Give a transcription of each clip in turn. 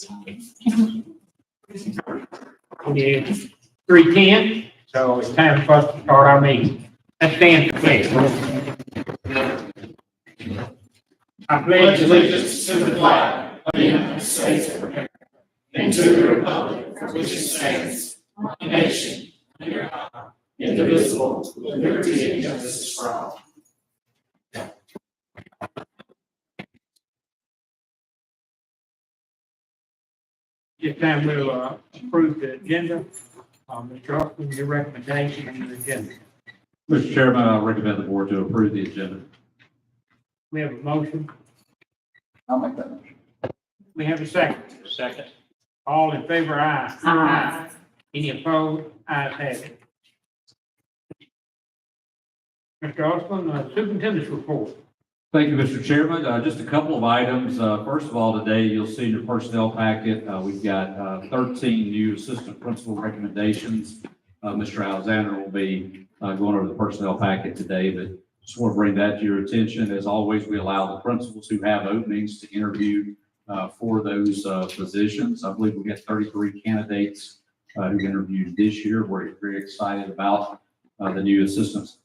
It is 3:10, so it's time for us to start our meeting. Let's stand for pledge. I pledge allegiance to the flag of the United States of America and to the republic for which it stands, one nation, under God, indivisible, with liberty and justice for all. This time we'll approve the agenda. Mr. Austin, your recommendation on the agenda. Mr. Chairman, I recommend the board to approve the agenda. We have a motion. I'll make that motion. We have a second. Second. All in favor, aye. Aye. Any opposed? Ayes have it. Mr. Austin, superintendent's report. Thank you, Mr. Chairman. Just a couple of items. First of all, today you'll see in your personnel packet, we've got 13 new assistant principal recommendations. Mr. Alexander will be going over the personnel packet today, but just want to bring that to your attention. As always, we allow the principals who have openings to interview for those positions. I believe we got 33 candidates who interviewed this year. We're very excited about the new assistant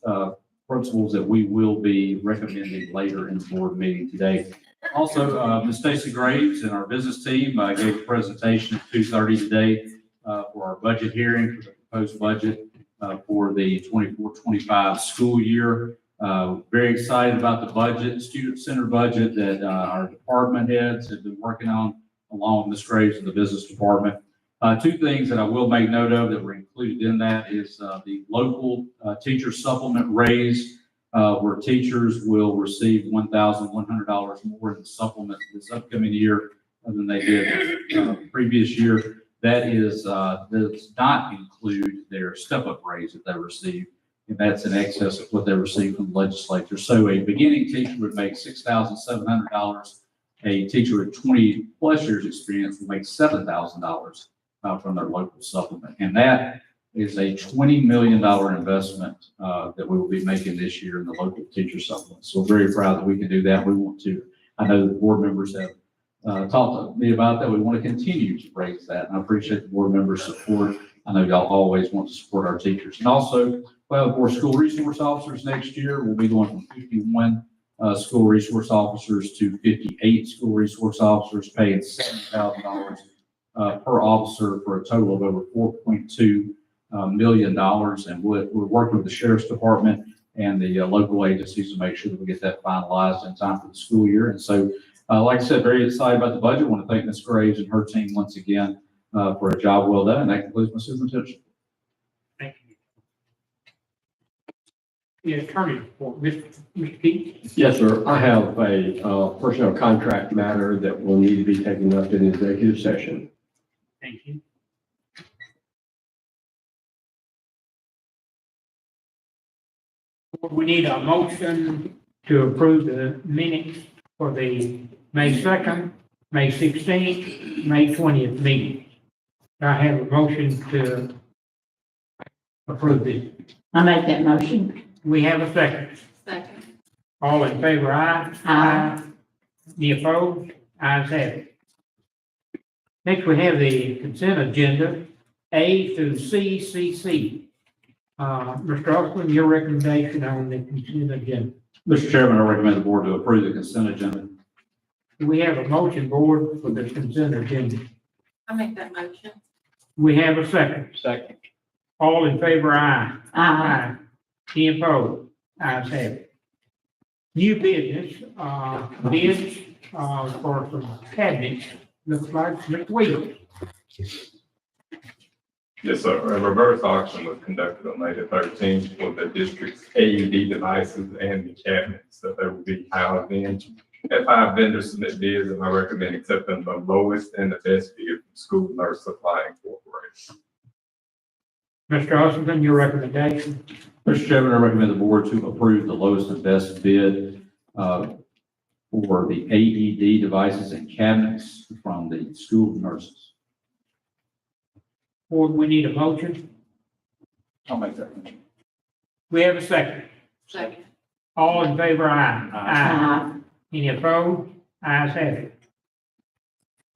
principals that we will be recommending later in the board meeting today. Also, Ms. Stacy Graves and our business team gave a presentation at 2:30 today for our budget hearing for the proposed budget for the 24-25 school year. Very excited about the budget, student-centered budget that our department heads have been working on, along with Ms. Graves in the business department. Two things that I will make note of that were included in that is the local teacher supplement raise, where teachers will receive $1,100 more in the supplement this upcoming year than they did the previous year. That does not include their step-up raise that they receive, and that's in excess of what they receive from the legislature. So a beginning teacher would make $6,700. A teacher with 20+ years experience will make $7,000 from their local supplement. And that is a $20 million investment that we will be making this year in the local teacher supplement. So we're very proud that we can do that. We want to, I know the board members have talked to me about that. We want to continue to raise that. And I appreciate the board members' support. I know y'all always want to support our teachers. And also, well, for school resource officers next year, we'll be going from 51 school resource officers to 58 school resource officers, paying $7,000 per officer for a total of over $4.2 million. And we're working with the sheriff's department and the local agencies to make sure that we get that finalized in time for the school year. And so, like I said, very excited about the budget. I want to thank Ms. Graves and her team once again for a job well done. And that concludes my superintendent's. Thank you. The attorney report, Mr. Keith. Yes, sir. I have a personnel contract matter that will need to be taken up in executive session. Thank you. We need a motion to approve the minutes for the May 2nd, May 16th, May 20th meetings. I have a motion to approve this. I make that motion. We have a second. Second. All in favor, aye. Aye. Any opposed? Ayes have it. Next, we have the consent agenda, A through CCC. Mr. Austin, your recommendation on the consent agenda. Mr. Chairman, I recommend the board to approve the consent agenda. Do we have a motion, board, for the consent agenda? I make that motion. We have a second. Second. All in favor, aye. Aye. Any opposed? Ayes have it. New business, bids, for some cabinets, looks like Mr. Williams. Yes, sir. A reverse auction was conducted on May the 13th for the district's AED devices and the cabinets that they will be housed in. Had 5 vendors submit bids, and I recommend accepting the lowest and the best bid from School Nurse Supply Incorporated. Mr. Austin, your recommendation. Mr. Chairman, I recommend the board to approve the lowest and best bid for the AED devices and cabinets from the school nurses. Board, we need a motion. I'll make that motion. We have a second. Second. All in favor, aye. Aye. Any opposed? Ayes have it.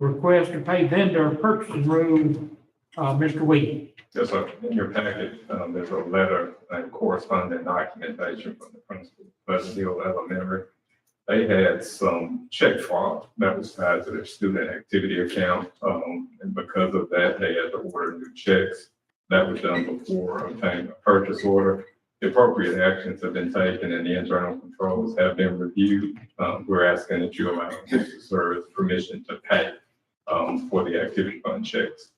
Request to pay vendor purchasing rule, Mr. Williams. Yes, sir. In your packet, there's a letter and corresponding documentation from the principal of Pleasant Hill Elementary. They had some check fraud that was tied to their student activity account. And because of that, they had to order new checks. That was done before obtaining a purchase order. The appropriate actions have been taken and the internal controls have been reviewed. We're asking that you allow this to serve as permission to pay for the activity fund checks.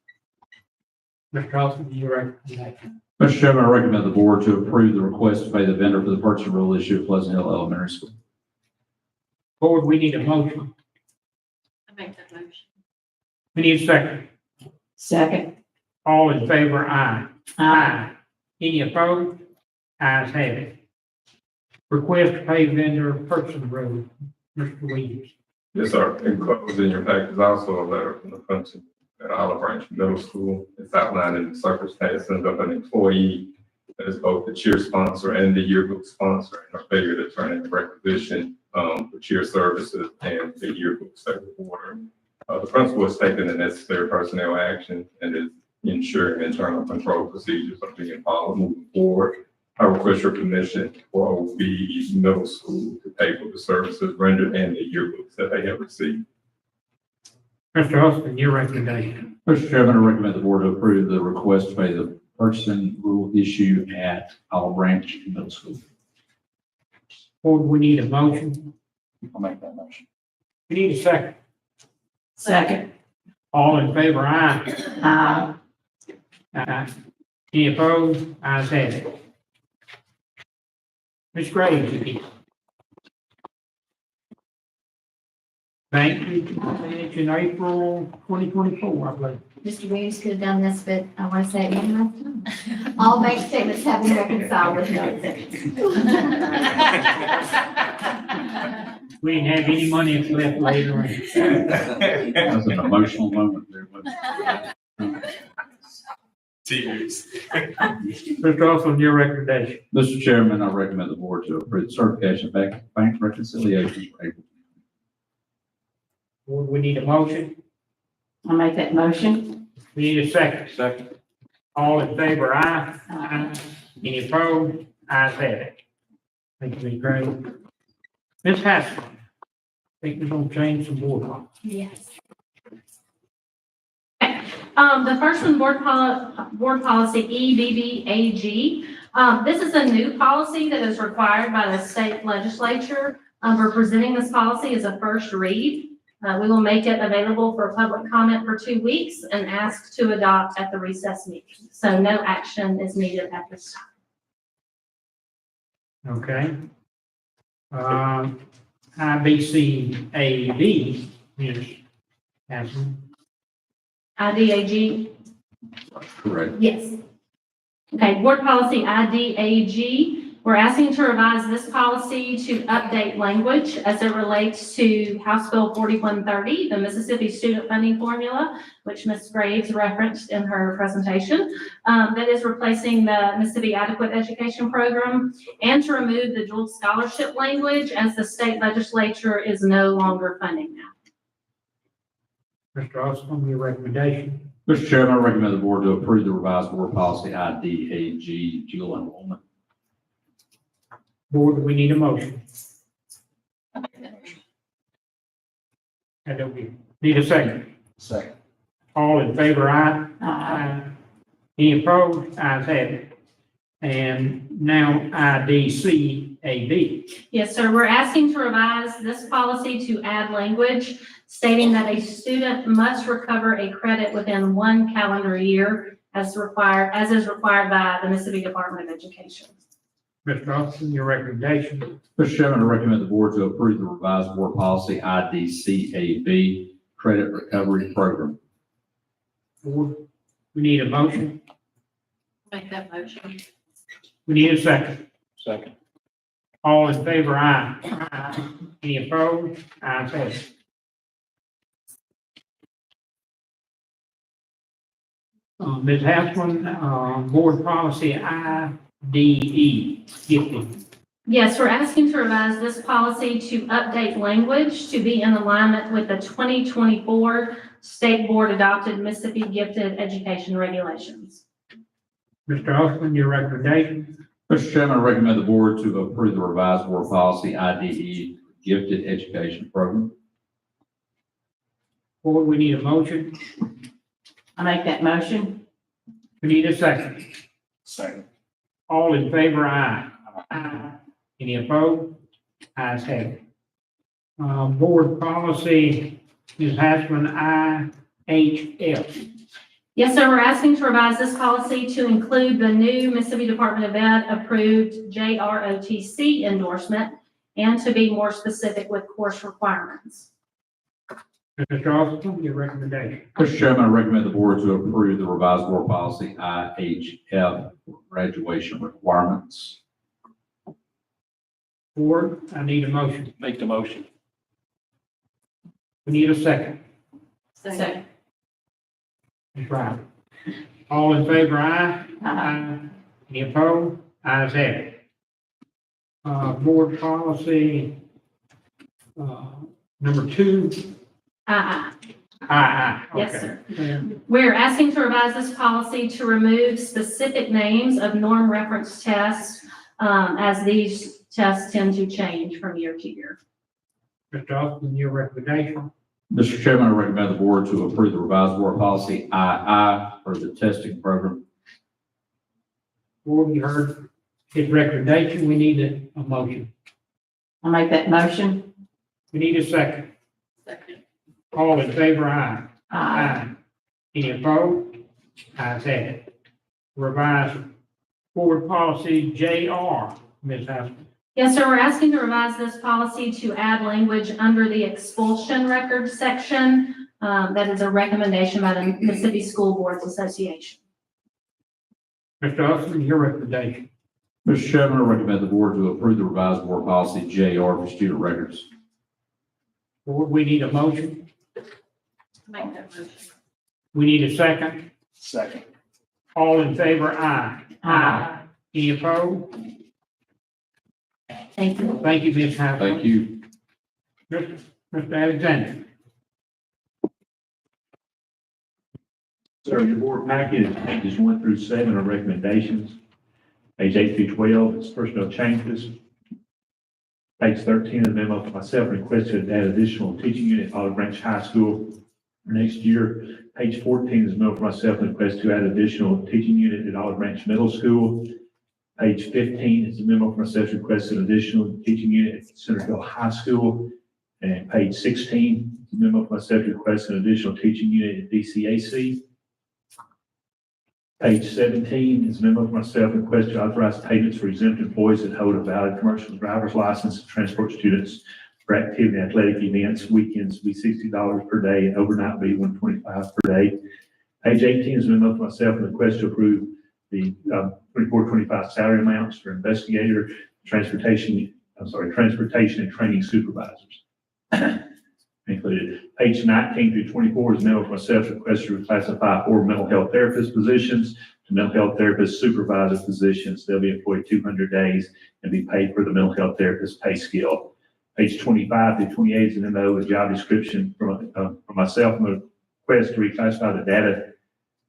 Mr. Austin, your recommendation. Mr. Chairman, I recommend the board to approve the request to pay the vendor for the purchase rule issue at Pleasant Hill Elementary School. Board, we need a motion. I make that motion. We need a second. Second. All in favor, aye. Aye. Any opposed? Ayes have it. Request to pay vendor purchasing rule, Mr. Williams. Yes, sir. Enclosed in your packet is also a letter from the principal at Olive Branch Middle School. It's outlining the circumstances of an employee that is both the cheer sponsor and the yearbook sponsor and a failure to turn in requisition for cheer services and the yearbooks that were ordered. The principal has taken the necessary personnel action and is ensuring internal control procedures are being followed moving forward. I request your permission for OB Middle School to pay for the services rendered and the yearbooks that they have received. Mr. Austin, your recommendation. Mr. Chairman, I recommend the board to approve the request to pay the purchasing rule issue at Olive Branch Middle School. Board, we need a motion. I'll make that motion. We need a second. Second. All in favor, aye. Aye. Aye. Any opposed? Ayes have it. Ms. Graves, again. Thank you. It's in April 2024, I believe. Mr. Williams could have done this, but I want to say it one last time. All bank statements have been reconciled with no exceptions. We didn't have any money left later on. That was an emotional moment there, wasn't it? Tears. Mr. Austin, your recommendation. Mr. Chairman, I recommend the board to approve the certification of bank reconciliations for April. Board, we need a motion. I'll make that motion. We need a second. Second. All in favor, aye. Aye. Any opposed? Ayes have it. Thank you, Ms. Graves. Ms. Haskell, I think we're going to change some board law. Yes. The first one, board policy EBBAG. This is a new policy that is required by the state legislature. We're presenting this policy as a first read. We will make it available for public comment for 2 weeks and ask to adopt at the recess meeting. So no action is needed at this time. Okay. IBCAD, Ms. Haskell. IDAG. Correct. Yes. Okay, board policy IDAG. We're asking to revise this policy to update language as it relates to House Bill 4130, the Mississippi Student Funding Formula, which Ms. Graves referenced in her presentation, that is replacing the Mississippi Adequate Education Program, and to remove the dual scholarship language as the state legislature is no longer funding that. Mr. Austin, your recommendation. Mr. Chairman, I recommend the board to approve the revised board policy IDAG dual enrollment. Board, we need a motion. I don't need a second. Second. All in favor, aye. Aye. Any opposed? Ayes have it. And now IDCAB. Yes, sir. We're asking to revise this policy to add language stating that a student must recover a credit within 1 calendar year as is required by the Mississippi Department of Education. Mr. Austin, your recommendation. Mr. Chairman, I recommend the board to approve the revised board policy IDCAB credit recovery program. Board, we need a motion. Make that motion. We need a second. Second. All in favor, aye. Aye. Any opposed? Ayes have it. Ms. Haslund, board policy IDE, gifting. Yes, we're asking to revise this policy to update language to be in alignment with the 2024 state board adopted Mississippi Gifted Education Regulations. Mr. Austin, your recommendation? Mr. Chairman, I recommend the board to approve the revised board policy IDE gifted education program. Board, we need a motion. I make that motion. We need a second. Second. All in favor, aye. Aye. Any opposed? Ayes have it. Board policy, Ms. Hassman, IHF. Yes, sir, we're asking to revise this policy to include the new Mississippi Department of Ed approved JROTC endorsement and to be more specific with course requirements. Mr. Austin, your recommendation. Mr. Chairman, I recommend the board to approve the revised board policy IHF graduation requirements. Board, I need a motion. Make the motion. We need a second. Second. Ms. Riley. All in favor, aye. Aye. Any opposed? Ayes have it. Board policy, number 2, Aye. aye. Yes, Okay. sir. We're asking to revise this policy to remove specific names of norm reference tests, as these tests tend to change from year to year. Mr. Austin, your recommendation. Mr. Chairman, I recommend the board to approve the revised board policy II for the testing program. Board, you heard his recommendation. We need a motion. I make that motion. We need a second. Second. All in favor, aye. Aye. Any opposed? Ayes have it. Revised board policy JR, Ms. Hassman. Yes, sir, we're asking to revise this policy to add language under the expulsion record section. That is a recommendation by the Mississippi School Boards Association. Mr. Austin, your recommendation. Mr. Chairman, I recommend the board to approve the revised board policy JR for student records. Board, we need a motion. Make that motion. We need a second. Second. All in favor, aye. Aye. Any opposed? Thank you. Thank you, Ms. Hassman. Thank you. Mr. Alexander. Sir, your board packet is pages 1 through 7 are recommendations. Page 8 through 12 is personnel changes. Page 13 of the memo for myself requested to add additional teaching unit at Olive Branch High School for next year. Page 14 is a memo for myself request to add additional teaching unit at Olive Branch Middle School. Page 15 is a memo for myself requested additional teaching unit at Centerville High School. And page 16 is a memo for myself requested additional teaching unit at DCAC. Page 17 is a memo for myself request to authorize payments for exempt employees that hold a valid commercial driver's license to transport students for activity and athletic events. Weekends be $60 per day and overnight be $125 per day. Page 18 is a memo for myself request to approve the 24-25 salary amounts for investigator, transportation and training supervisors. Included. Page 19 through 24 is memo for myself request to reclassify 4 mental health therapist positions to mental health therapist supervisor positions. They'll be employed 200 days and be paid for the mental health therapist pay scale. Page 25 through 28 is an memo with job description from myself and a request to reclassify the data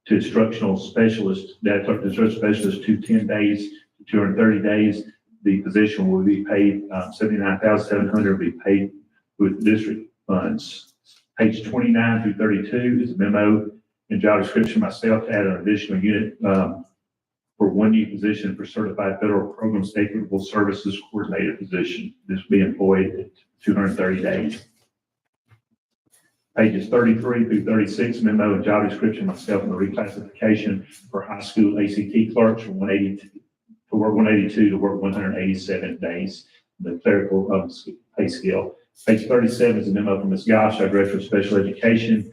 to instructional specialist, data clerk to instructional specialist to 10 days to 230 days. The position will be paid $79,700 will be paid with district funds. Page 29 through 32 is a memo and job description myself to add an additional unit for 1 new position for certified federal program statement services coordinator position. This will be employed at 230 days. Pages 33 through 36, memo and job description myself and the reclassification for high school ACT clerks from 182 to work 182 to work 187 days, the clerical pay scale. Page 37 is a memo from Ms. Gosh, our Director of Special Education,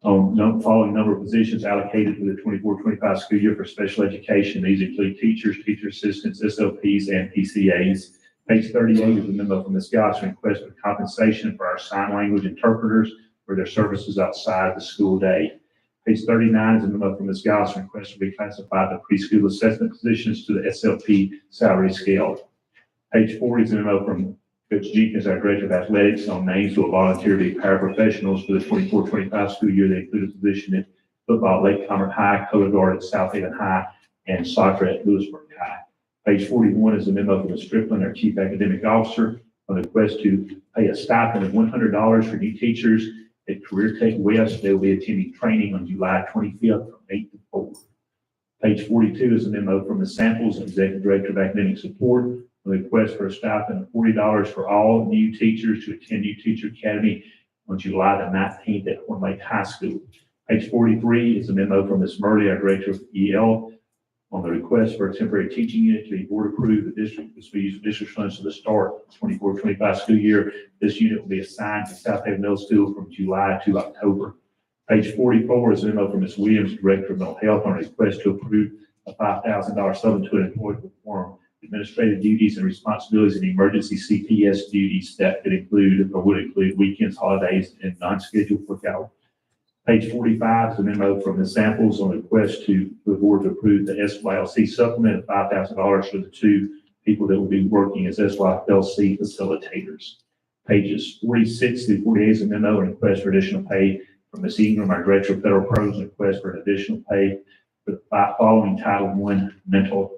on the following number of positions allocated for the 24-25 school year for special education. These include teachers, teacher assistants, SLPs, and PCAs. Page 38 is a memo from Ms. Gosh, request for compensation for our sign language interpreters for their services outside the school day. Page 39 is a memo from Ms. Goss, request to reclassify the preschool assessment positions to the SLP salary scale. Page 40 is a memo from Coach Jenkins, our Director of Athletics, on names who will volunteer to be paraprofessionals for the 24-25 school year. They include a position at football at Lake Comfort High, color guard at South Haven High, and soccer at Lewisburg High. Page 41 is a memo from Ms. Strickland, our Chief Academic Officer, on the request to pay a stipend of $100 for new teachers at Career Tech West. They will be attending training on July 25th from 8 to 4. Page 42 is a memo from Ms. Samples, Executive Director of Academic Support, on the request for a stipend of $40 for all new teachers to attend New Teacher Academy on July the 19th at Horn Lake High School. Page 43 is a memo from Ms. Murray, our Director of EL, on the request for a temporary teaching unit to be board approved. The district is to use district funds to the start of the 24-25 school year. This unit will be assigned to South Haven Middle School from July to October. Page 44 is a memo from Ms. Williams, Director of Mental Health, on a request to approve a $5,000 sum to an employee to perform administrative duties and responsibilities and emergency CPS duties that could include or would include weekends, holidays, and non-scheduled work hours. Page 45 is a memo from the Samples on a request to the board to approve the SYLC supplement of $5,000 for the two people that will be working as SYLC facilitators. Pages 46 through 48 is a memo and request for additional pay from Ms. Ingram, our Director of Federal Programs, and request for an additional pay for the following Title I mental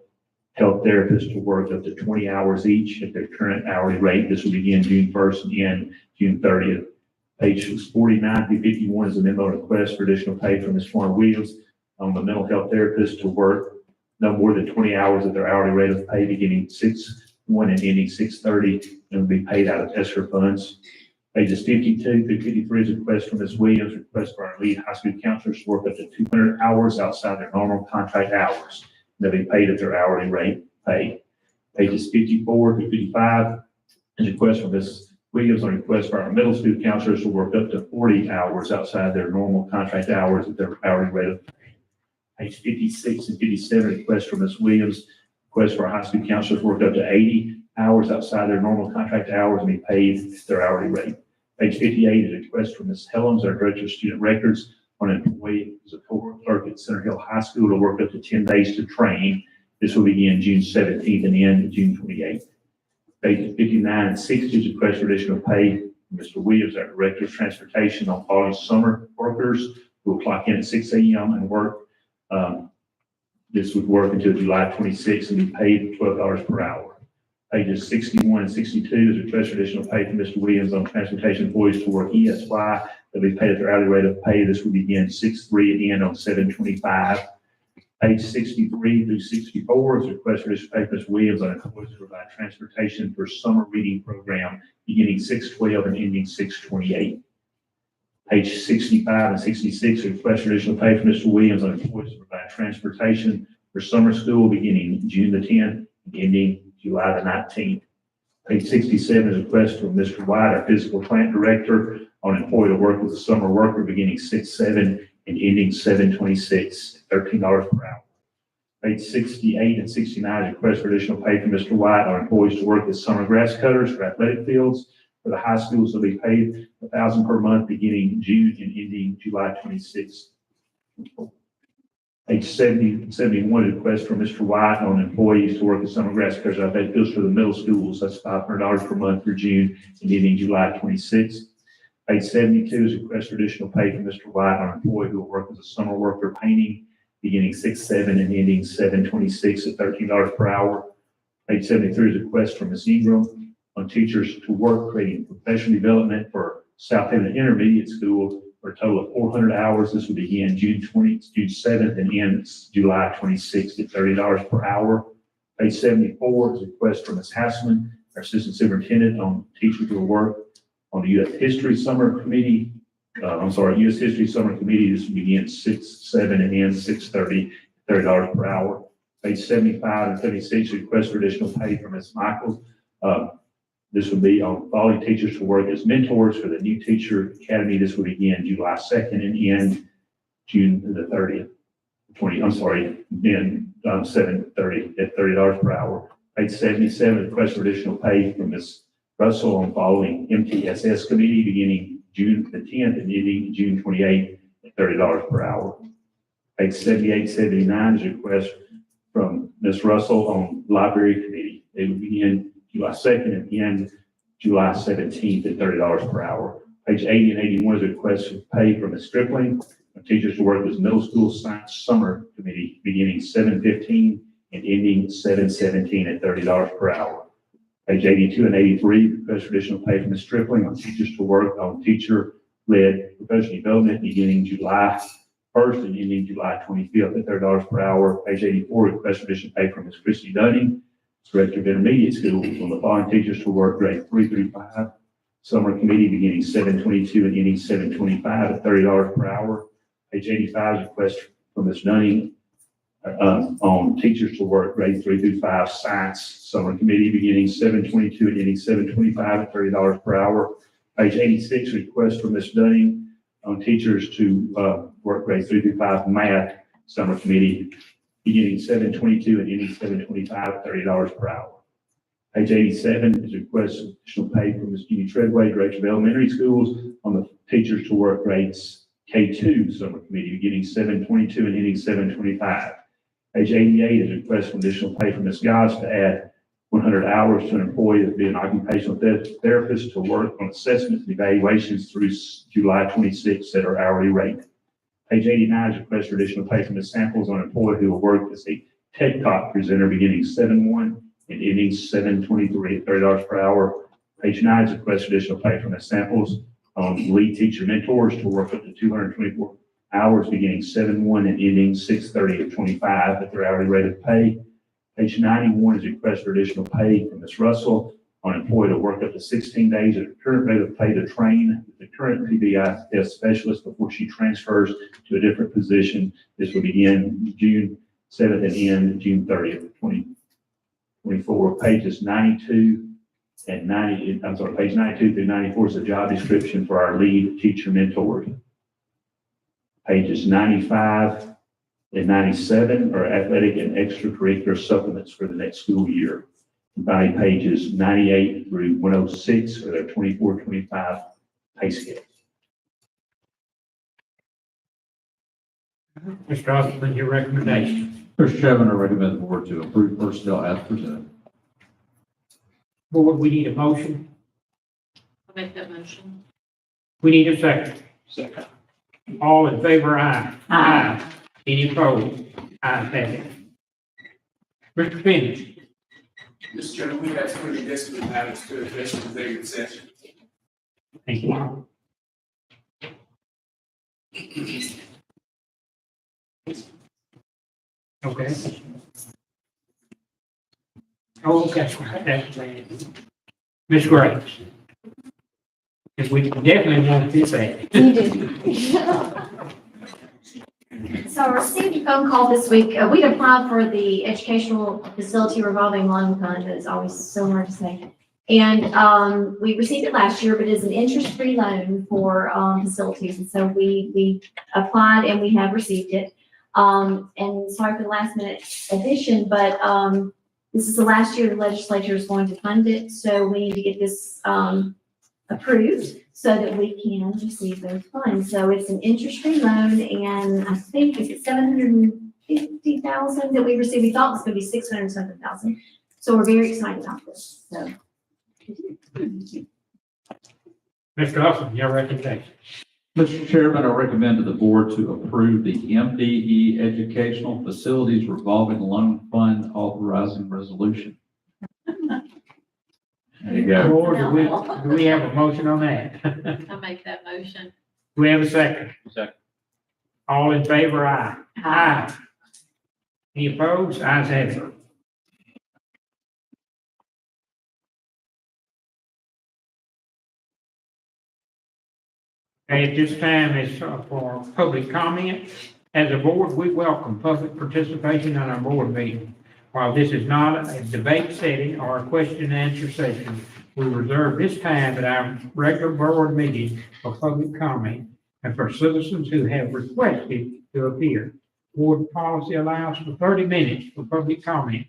health therapists to work up to 20 hours each at their current hourly rate. This will begin June 1st and end June 30th. Pages 49 through 51 is a memo request for additional pay from Ms. Warren Williams on the mental health therapist to work no more than 20 hours at their hourly rate of pay beginning 6/1 and ending 6/30 and will be paid out of ESSER funds. Pages 52 through 53 is a request from Ms. Williams, request for our lead high school counselors to work up to 200 hours outside their normal contract hours. They'll be paid at their hourly rate pay. Pages 54 through 55 is a request from Ms. Williams on request for our middle school counselors to work up to 40 hours outside their normal contract hours at their hourly rate of pay. Page 56 and 57, request from Ms. Williams, request for our high school counselors to work up to 80 hours outside their normal contract hours and be paid at their hourly rate. Page 58 is a request from Ms. Helms, our Director of Student Records, on an employee as a cohort clerk at Center Hill High School to work up to 10 days to train. This will begin June 17th and end June 28th. Pages 59 and 60 is a request for additional pay from Mr. Williams, our Director of Transportation, on following summer workers who will clock in at 6 a.m. and work. This would work until July 26th and be paid $12 per hour. Pages 61 and 62 is a request for additional pay from Mr. Williams on transportation employees to work ESY. They'll be paid at their hourly rate of pay. This will begin 6/3 and end on 7/25. Page 63 through 64 is a request for additional pay from Ms. Williams on employees to provide transportation for summer reading program beginning 6/12 and ending 6/28. Page 65 and 66 is a request for additional pay from Mr. Williams on employees to provide transportation for summer school beginning June the 10th and ending July the 19th. Page 67 is a request from Mr. White, our Physical Plant Director, on employee to work as a summer worker beginning 6/7 and ending 7/26, $13 per hour. Page 68 and 69 is a request for additional pay from Mr. White on employees to work as summer grass cutters for athletic fields. For the high schools, they'll be paid $1,000 per month beginning June and ending July 26th. Page 70 and 71 is a request from Mr. White on employees to work as summer grass cutters for athletic fields for the middle schools. That's $500 per month for June and ending July 26th. Page 72 is a request for additional pay from Mr. White on employee who will work as a summer worker painting beginning 6/7 and ending 7/26 at $13 per hour. Page 73 is a request from Ms. Ingram on teachers to work creating professional development for South Haven Intermediate School for a total of 400 hours. This will begin June 7th and end July 26th at $30 per hour. Page 74 is a request from Ms. Hassman, our Assistant Superintendent, on teachers who will work on the U.S. History Summer Committee. U.S. History Summer Committee. This will begin 6/7 and end 6/30, $30 per hour. Page 75 and 76, request for additional pay from Ms. Michaels. This would be on following teachers to work as mentors for the New Teacher Academy. This will begin July 2nd and end June the 30th. Then 7/30 at $30 per hour. Page 77, request for additional pay from Ms. Russell on following MTSS committee beginning June the 10th and ending June 28th at $30 per hour. Page 78, 79 is a request from Ms. Russell on library committee. They will begin July 2nd and end July 17th at $30 per hour. Page 80 and 81 is a request for pay from Ms. Stripling, teachers to work with middle school science summer committee beginning 7:15 and ending 7:17 at $30 per hour. Page 82 and 83, request for additional pay from Ms. Stripling on teachers to work on teacher-led professional development beginning July 1st and ending July 25th at $30 per hour. Page 84, request for additional pay from Ms. Christy Dunning, Director of Intermediate Schools, on the following teachers to work grade 3 through 5, summer committee beginning 7:22 and ending 7:25 at $30 per hour. Page 85 is request from Ms. Dunning on teachers to work grade 3 through 5 science summer committee beginning 7:22 and ending 7:25 at $30 per hour. Page 86, request from Ms. Dunning on teachers to work grade 3 through 5 math summer committee beginning 7:22 and ending 7:25 at $30 per hour. Page 87 is a request for additional pay from Ms. Jeannie Treadway, Director of Elementary Schools, on the teachers to work grades K2 summer committee beginning 7:22 and ending 7:25. Page 88 is a request for additional pay from Ms. Goss to add 100 hours to an employee to be an occupational therapist to work on assessments and evaluations through July 26th at her hourly rate. Page 89 is a request for additional pay from Ms. Samples on an employee who will work as a TED Talk presenter beginning 7:1 and ending 7:23 at $30 per hour. Page 9 is a request for additional pay from Ms. Samples on lead teacher mentors to work up to 224 hours beginning 7:1 and ending 6:30 at 25 at their hourly rate of pay. Page 91 is a request for additional pay from Ms. Russell on employee to work up to 16 days at the current rate of pay to train the current PBIS specialist before she transfers to a different position. This will begin June 7th and end June 30th, 2024. Pages 92 and 90, I'm sorry, page 92 through 94 is the job description for our lead teacher mentor. Pages 95 and 97 are athletic and extracurricular supplements for the next school year. And finally, pages 98 through 106 are their 24-25 pay scales. Mr. Osborne, your recommendation. Mr. Chairman, I recommend the board to approve personnel as presented. Board, we need a motion. I'll make that motion. We need a second. Second. All in favor, aye. Aye. Any opposed? Ayes have it. Mr. Finch. Mr. Chairman, we have 20 discipline matters to address in executive session. Thank you. Okay. Oh, okay. Ms. Graves. Because we definitely want this added. You do. So I received a phone call this week. We'd applied for the Educational Facility Revolving Loan Fund. It's always so hard to say. And we received it last year, but it's an interest-free loan for facilities. And so we applied and we have received it. And sorry for the last minute addition, but this is the last year the legislature is going to fund it. So we need to get this approved so that we can receive those funds. So it's an interest-free loan, and I think it's $750,000 that we received. We thought it was going to be 600 something thousand. So we're very excited about this. So. Mr. Austin, your recommendation. Mr. Chairman, I recommend to the board to approve the MDE Educational Facilities Revolving Loan Fund authorizing resolution. There you go. Board, do we have a motion on that? I'll make that motion. Do we have a second? Second. All in favor, aye. Aye. Any opposed? Ayes have it. Okay, at this time, it's for public comment. As a board, we welcome public participation on our board meeting. While this is not a debate setting or a question and answer session, we reserve this time at our regular board meeting for public comment and for citizens who have requested to appear. Board policy allows for 30 minutes for public comment.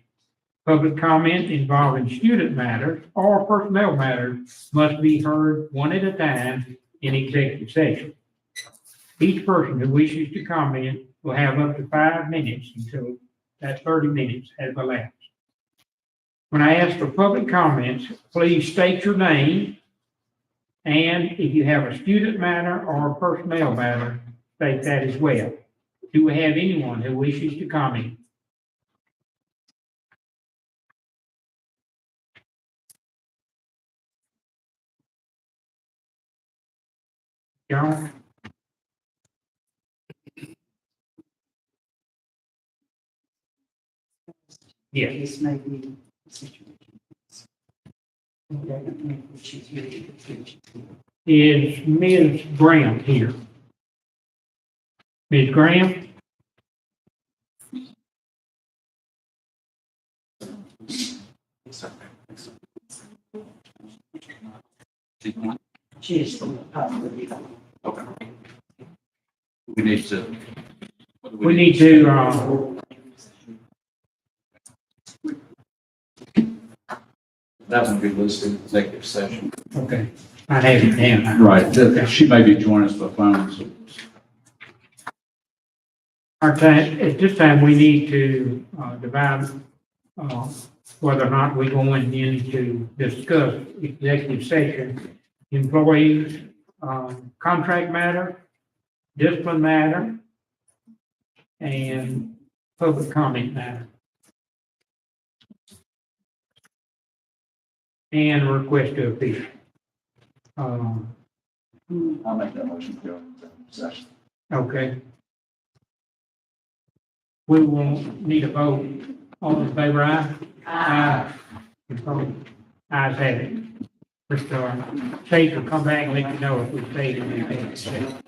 Public comment involving student matters or personnel matters must be heard one at a time in executive session. Each person who wishes to comment will have up to 5 minutes until that 30 minutes has elapsed. When I ask for public comments, please state your name. And if you have a student matter or a personnel matter, state that as well. Do we have anyone who wishes to comment? John? Yes. This may be a situation. Okay, I don't know if she's here. Is Ms. Graham here? Ms. Graham? She is from the public. Okay. We need to. We need to, That would be listed in executive session. okay, I have it down. Right, she may be joining us by phone, so. Our time, at this time, we need to, divide, whether or not we're going in to discuss executive session, employees, contract matter, discipline matter, and public comment matter. And request to appeal. I'll make that motion to go into session. Okay. We will need a vote. All in favor, aye? Aye. Opposed? Ayes have it. Mr. Chase will come back and let you know if we stayed in the executive session.